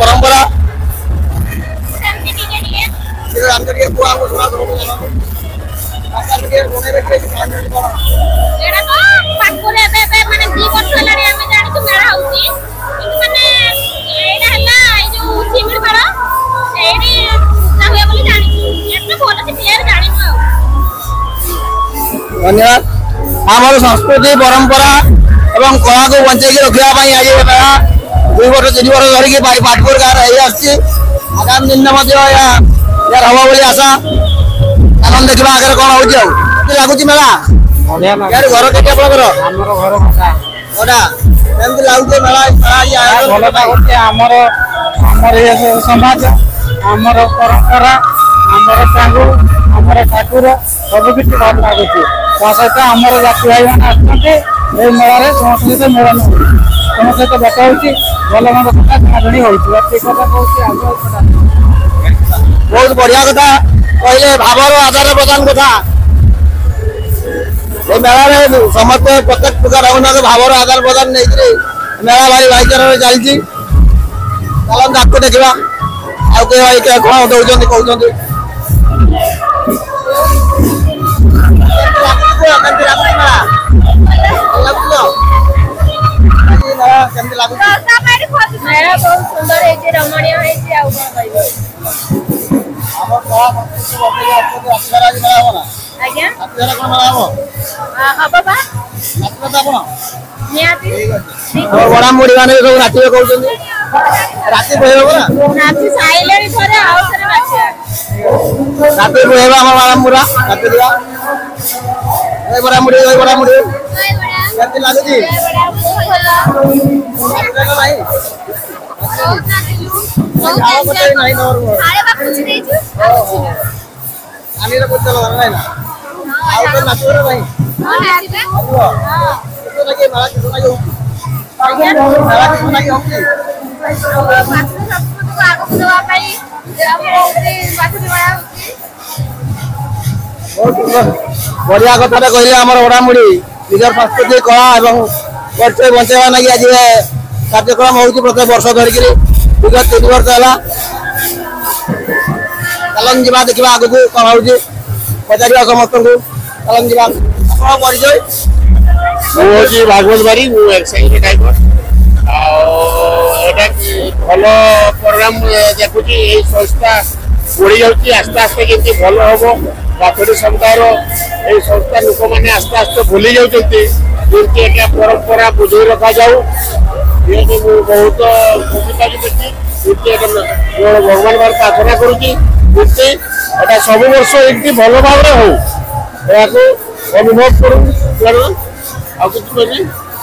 परंपरा धन्यवाद आम संस्कृति परंपरा एवं कला को बंचे रखापी आज मेला 2 वर्ष 3 वर्ष धरिकी पाटपुर गाँव आगामी दिन में यार हम बोली आशा आनंद देखा आगे कौन हो लगुच मेला यार घर के समाज आमर परंपरा आमर सांगु आमर ठाकुर सब किसी भल लगुच सहित आमर जाति भाई मैंने आस मेला सहित मिलन तुम सहित भेट हो भल मंद कथा जाणी हो बहुत बढ़िया कथा कहले भावर आदान प्रदान कथा मेला समस्त प्रत्येक प्रकार रघुनाथ भावर आदान प्रदान नहीं मेला भाई भाईचारा चलती चलन आपको देखा कौन दौरान कहते मेला बहुत सुंदर है रमणीय बड़ा मुड़ी गाने सब नाचे कहते राति राति साइले राति बड़ा मुड़ा राति बड़ा मुड़ी लगुच बढ़िया कथा कहले आम ओडामुड़ी निजर संस्कृति कला और परिचय बचाइवा लगी आज कार्यक्रम हो प्रत्येक वर्ष धरिक विगत 3 वर्ष है चलन जा देखा आग को कौन हो पचार समस्त को चलन जा परिचय मुझे भागवत बारी ड्राइवर भल प्रोग्राम देखुची संस्था बढ़ी जाऊँगी आस्ते आस्ते केमती भल हम बाथड़ी समुदाय ये संस्था लोक मैंने आस्ते आस्ते भूली जाती परंपरा बुझे रखा जाऊ बहुत खुशी पाई भगवान बार प्रार्थना करुँगी सब वर्ष एमती भल भाव हो अनुभव करूँ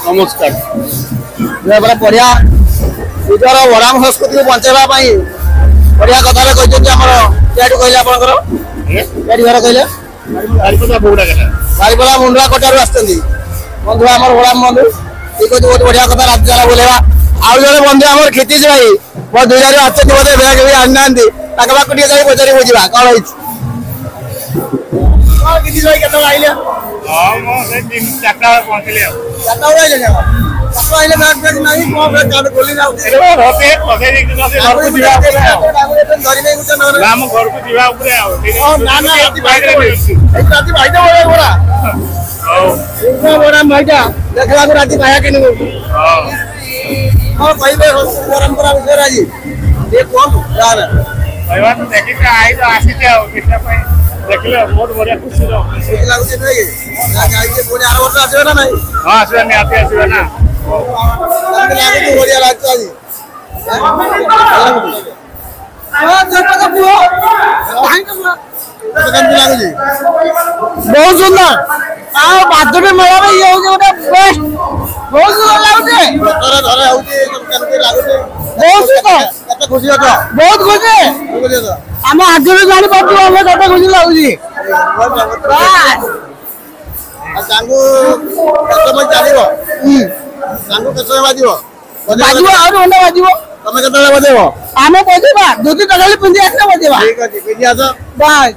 नमस्कार बढ़िया निजर वराम संस्कृति को बचाइवाई बढ़िया कथा कहले आप घर कहले बारिपदा मुंडा कटारू आसती बंधु आम वराम बंधु ठीक अच्छे बहुत बढ़िया कथा रात सारा बुलेवा आउ जड़े बंधु आम खींची भाई मो 2 जन आसती बोधे बैग भी आनी ना पाक टे पचारि बुझा कौन आइले देखा राति पाया कि परंपरा विषय आज ये कौन देखिए बहुत बढ़िया खुशी बढ़िया लगता बहुत सुंदर बाथरूम मेला में ये गोटे बेस्ट बहुत सुंदर लगुचे बहुत सुंदर खुशी अछ बहुत खुशी आम आगे जानी पार्टी हमें कत खुशी लगुची बाजिबो और ओंडा बाजिबो तमे केतले बजेबो आमे बजेबा दुती टकाली पिंदी आसना बजेबा ठीक अछि पिंदी आस बाय